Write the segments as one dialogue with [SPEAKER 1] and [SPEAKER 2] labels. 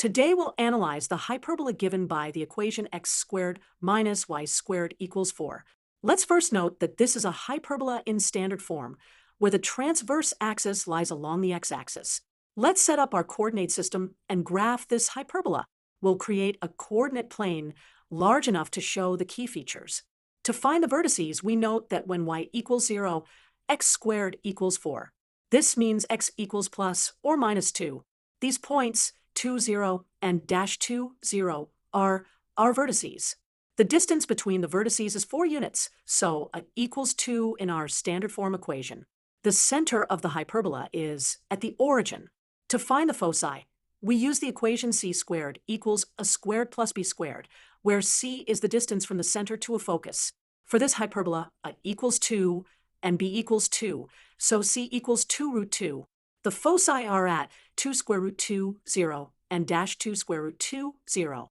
[SPEAKER 1] Today we'll analyze the hyperbola given by the equation x squared minus y squared equals 4. Let's first note that this is a hyperbola in standard form, where the transverse axis lies along the x-axis. Let's set up our coordinate system and graph this hyperbola. We'll create a coordinate plane large enough to show the key features. To find the vertices, we note that when y equals 0, x squared equals 4. This means x equals plus or minus 2. These points, 2, 0, and dash 2, 0, are our vertices. The distance between the vertices is 4 units, so equals 2 in our standard form equation. The center of the hyperbola is at the origin. To find the foci, we use the equation c squared equals a squared plus b squared, where c is the distance from the center to a focus. For this hyperbola, equals 2 and b equals 2, so c equals 2 root 2. The foci are at 2 square root 2, 0, and dash 2 square root 2, 0.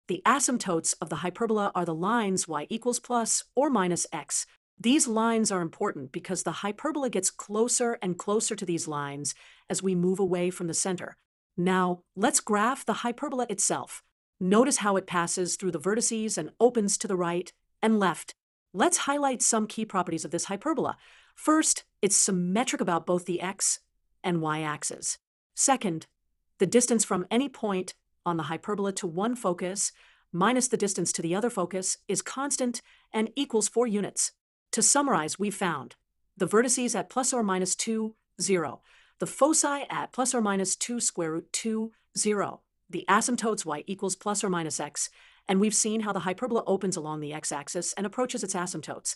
[SPEAKER 1] The asymptotes of the hyperbola are the lines y equals plus or minus x. These lines are important because the hyperbola gets closer and closer to these lines as we move away from the center. Now, let's graph the hyperbola itself. Notice how it passes through the vertices and opens to the right and left. Let's highlight some key properties of this hyperbola. First, it's symmetric about both the x and y-axis. Second, the distance from any point on the hyperbola to one focus minus the distance to the other focus is constant and equals 4 units. To summarize, we found the vertices at plus or minus 2, 0, the foci at plus or minus 2 square root 2, 0, the asymptotes y equals plus or minus x, and we've seen how the hyperbola opens along the x-axis and approaches its asymptotes.